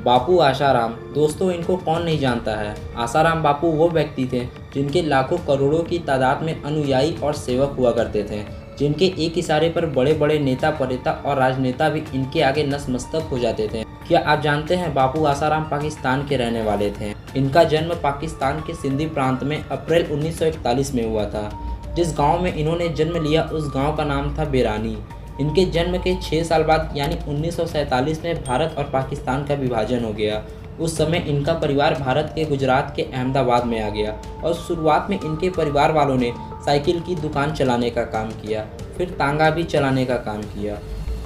बापू आसाराम, दोस्तों इनको कौन नहीं जानता है। आसाराम बापू वो व्यक्ति थे जिनके लाखों करोड़ों की तादाद में अनुयायी और सेवक हुआ करते थे, जिनके एक इशारे पर बड़े बड़े नेता परेता और राजनेता भी इनके आगे नतमस्तक हो जाते थे। क्या आप जानते हैं बापू आसाराम पाकिस्तान के रहने वाले थे। इनका जन्म पाकिस्तान के सिंधी प्रांत में अप्रैल 1941 में हुआ था। जिस गाँव में इन्होंने जन्म लिया उस गाँव का नाम था बेरानी। इनके जन्म के 6 साल बाद यानी 1947 में भारत और पाकिस्तान का विभाजन हो गया। उस समय इनका परिवार भारत के गुजरात के अहमदाबाद में आ गया और शुरुआत में इनके परिवार वालों ने साइकिल की दुकान चलाने का काम किया, फिर तांगा भी चलाने का काम किया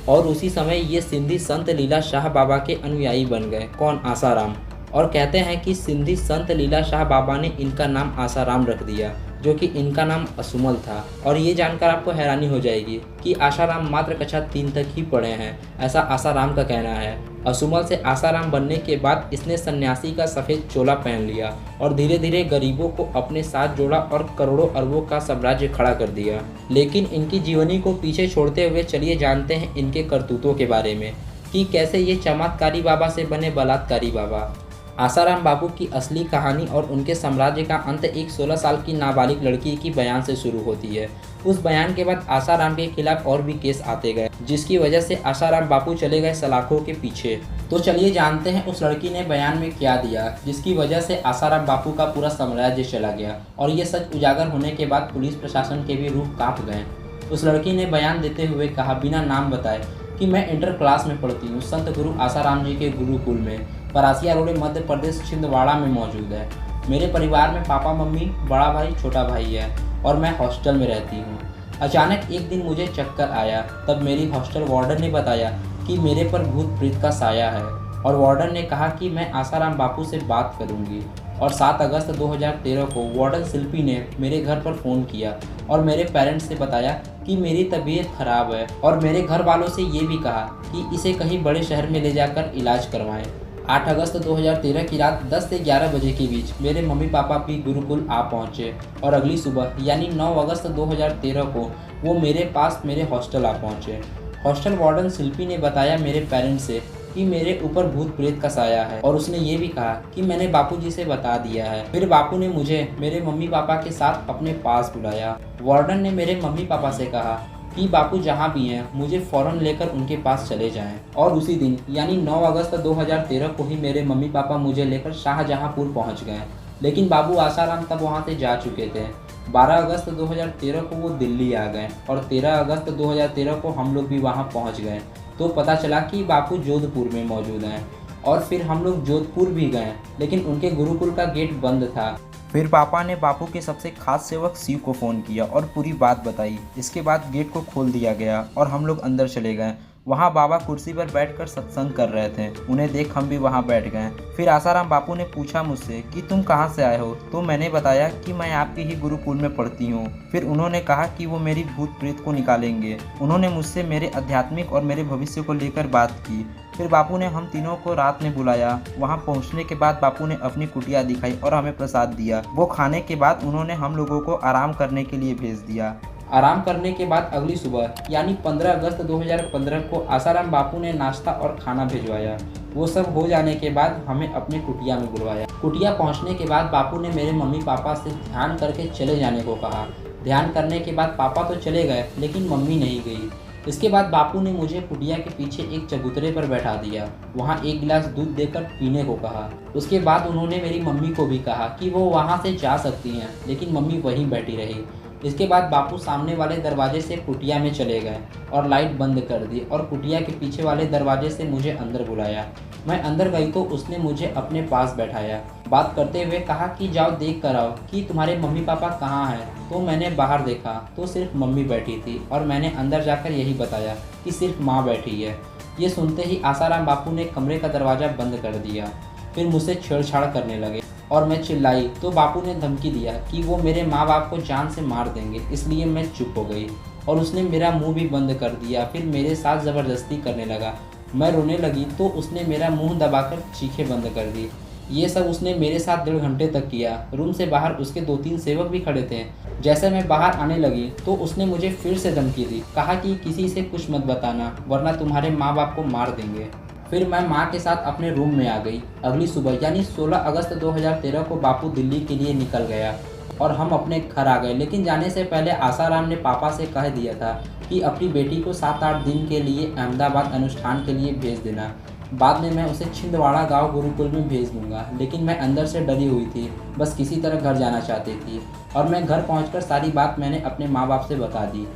और उसी समय ये सिंधी संत लीला शाह बाबा के अनुयायी बन गए। कौन? आसाराम। और कहते हैं कि सिंधी संत लीला शाह बाबा ने इनका नाम आसाराम रख दिया, जो कि इनका नाम असुमल था। और ये जानकर आपको हैरानी हो जाएगी कि आसाराम मात्र कक्षा 3 तक ही पढ़े हैं, ऐसा आसाराम का कहना है। असुमल से आसाराम बनने के बाद इसने सन्यासी का सफ़ेद चोला पहन लिया और धीरे धीरे गरीबों को अपने साथ जोड़ा और करोड़ों अरबों का साम्राज्य खड़ा कर दिया। लेकिन इनकी जीवनी को पीछे छोड़ते हुए चलिए जानते हैं इनके करतूतों के बारे में कि कैसे ये चमत्कारी बाबा से बने बलात्कारी बाबा। आसाराम बापू की असली कहानी और उनके साम्राज्य का अंत एक 16 साल की नाबालिग लड़की की बयान से शुरू होती है। उस बयान के बाद आसाराम के खिलाफ और भी केस आते गए, जिसकी वजह से आसाराम बापू चले गए सलाखों के पीछे। तो चलिए जानते हैं उस लड़की ने बयान में क्या दिया, जिसकी वजह से आसाराम बापू का पूरा साम्राज्य चला गया। और ये सच उजागर होने के बाद पुलिस प्रशासन के भी रूह कांप गए। उस लड़की ने बयान देते हुए कहा, बिना नाम बताए, कि मैं इंटर क्लास में पढ़ती हूँ, संत गुरु आसाराम जी के गुरुकुल में, परासिया रोड, मध्य प्रदेश, छिंदवाड़ा में मौजूद है। मेरे परिवार में पापा मम्मी, बड़ा भाई, छोटा भाई है और मैं हॉस्टल में रहती हूँ। अचानक एक दिन मुझे चक्कर आया, तब मेरी हॉस्टल वार्डन ने बताया कि मेरे पर भूत प्रेत का साया है और वार्डन ने कहा कि मैं आसाराम बापू से बात करूँगी। और 7 अगस्त 2013 को वार्डन शिल्पी ने मेरे घर पर फ़ोन किया और मेरे पेरेंट्स से बताया कि मेरी तबीयत ख़राब है और मेरे घर वालों से ये भी कहा कि इसे कहीं बड़े शहर में ले जाकर इलाज करवाएं। 8 अगस्त 2013 की रात 10 से 11 बजे के बीच मेरे मम्मी पापा भी गुरुकुल आ पहुँचे और अगली सुबह यानी 9 अगस्त 2013 को वो मेरे पास मेरे हॉस्टल आ पहुँचे। हॉस्टल वार्डन शिल्पी ने बताया मेरे पेरेंट्स से कि मेरे ऊपर भूत प्रेत का साया है और उसने ये भी कहा कि मैंने बापूजी से बता दिया है। फिर बापू ने मुझे मेरे मम्मी पापा के साथ अपने पास बुलाया। वार्डन ने मेरे मम्मी पापा से कहा कि बापू जहाँ भी हैं मुझे फ़ौरन लेकर उनके पास चले जाएं। और उसी दिन यानी 9 अगस्त 2013 को ही मेरे मम्मी पापा मुझे लेकर शाहजहाँपुर पहुँच गए। लेकिन बाबू आसाराम तब वहाँ से जा चुके थे। 12 अगस्त 2013 को वो दिल्ली आ गए और 13 अगस्त 2013 को हम लोग भी वहाँ पहुँच गए। तो पता चला कि बापू जोधपुर में मौजूद हैं और फिर हम लोग जोधपुर भी गए, लेकिन उनके गुरुकुल का गेट बंद था। फिर पापा ने बापू के सबसे खास सेवक शिव को फ़ोन किया और पूरी बात बताई। इसके बाद गेट को खोल दिया गया और हम लोग अंदर चले गए। वहाँ बाबा कुर्सी पर बैठकर सत्संग कर रहे थे। उन्हें देख हम भी वहाँ बैठ गए। फिर आसाराम बापू ने पूछा मुझसे कि तुम कहाँ से आए हो, तो मैंने बताया कि मैं आपके ही गुरुकुल में पढ़ती हूँ। फिर उन्होंने कहा कि वो मेरी भूत प्रेत को निकालेंगे। उन्होंने मुझसे मेरे आध्यात्मिक और मेरे भविष्य को लेकर बात की। फिर बापू ने हम तीनों को रात में बुलाया। वहाँ पहुँचने के बाद बापू ने अपनी कुटिया दिखाई और हमें प्रसाद दिया। वो खाने के बाद उन्होंने हम लोगों को आराम करने के लिए भेज दिया। आराम करने के बाद अगली सुबह यानी 15 अगस्त 2015 को आसाराम बापू ने नाश्ता और खाना भिजवाया। वो सब हो जाने के बाद हमें अपने कुटिया में बुलवाया। कुटिया पहुंचने के बाद बापू ने मेरे मम्मी पापा से ध्यान करके चले जाने को कहा। ध्यान करने के बाद पापा तो चले गए, लेकिन मम्मी नहीं गई। इसके बाद बापू ने मुझे कुटिया के पीछे एक चबूतरे पर बैठा दिया। वहाँ एक गिलास दूध देकर पीने को कहा। उसके बाद उन्होंने मेरी मम्मी को भी कहा कि वो वहाँ से जा सकती हैं, लेकिन मम्मी वहीं बैठी रही। इसके बाद बापू सामने वाले दरवाजे से कुटिया में चले गए और लाइट बंद कर दी और कुटिया के पीछे वाले दरवाजे से मुझे अंदर बुलाया। मैं अंदर गई तो उसने मुझे अपने पास बैठाया। बात करते हुए कहा कि जाओ देख कर आओ कि तुम्हारे मम्मी पापा कहाँ हैं। तो मैंने बाहर देखा तो सिर्फ मम्मी बैठी थी और मैंने अंदर जाकर यही बताया कि सिर्फ माँ बैठी है। ये सुनते ही आसाराम बापू ने कमरे का दरवाज़ा बंद कर दिया। फिर मुझसे छेड़छाड़ करने लगे और मैं चिल्लाई तो बापू ने धमकी दिया कि वो मेरे माँ बाप को जान से मार देंगे। इसलिए मैं चुप हो गई और उसने मेरा मुंह भी बंद कर दिया। फिर मेरे साथ ज़बरदस्ती करने लगा। मैं रोने लगी तो उसने मेरा मुंह दबाकर चीखें बंद कर दी। ये सब उसने मेरे साथ 1.5 घंटे तक किया। रूम से बाहर उसके 2-3 सेवक भी खड़े थे। जैसे मैं बाहर आने लगी तो उसने मुझे फिर से धमकी दी, कहा कि किसी से कुछ मत बताना वरना तुम्हारे माँ बाप को मार देंगे। फिर मैं माँ के साथ अपने रूम में आ गई। अगली सुबह यानी 16 अगस्त 2013 को बापू दिल्ली के लिए निकल गया और हम अपने घर आ गए। लेकिन जाने से पहले आसाराम ने पापा से कह दिया था कि अपनी बेटी को 7-8 दिन के लिए अहमदाबाद अनुष्ठान के लिए भेज देना। बाद में मैं उसे छिंदवाड़ा गांव गुरुकुल में भेज दूंगा। लेकिन मैं अंदर से डरी हुई थी, बस किसी तरह घर जाना चाहती थी। और मैं घर पहुंचकर सारी बात मैंने अपने माँ बाप से बता दी।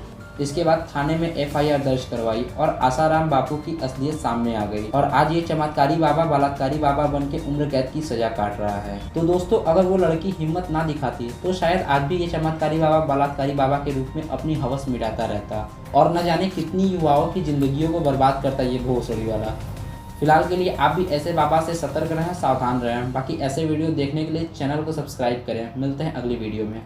इसके बाद थाने में एफआईआर दर्ज करवाई और आसाराम बापू की असलियत सामने आ गई और आज ये चमत्कारी बाबा बलात्कारी बाबा बन के उम्र कैद की सजा काट रहा है। तो दोस्तों, अगर वो लड़की हिम्मत ना दिखाती तो शायद आज भी ये चमत्कारी बाबा बलात्कारी बाबा के रूप में अपनी हवस मिटाता रहता और न जाने कितनी युवाओं की जिंदगियों को बर्बाद करता ये भोसड़ी वाला। फिलहाल के लिए आप भी ऐसे बाबा से सतर्क रहें, सावधान रहें। बाकी ऐसे वीडियो देखने के लिए चैनल को सब्सक्राइब करें। मिलते हैं अगली वीडियो में।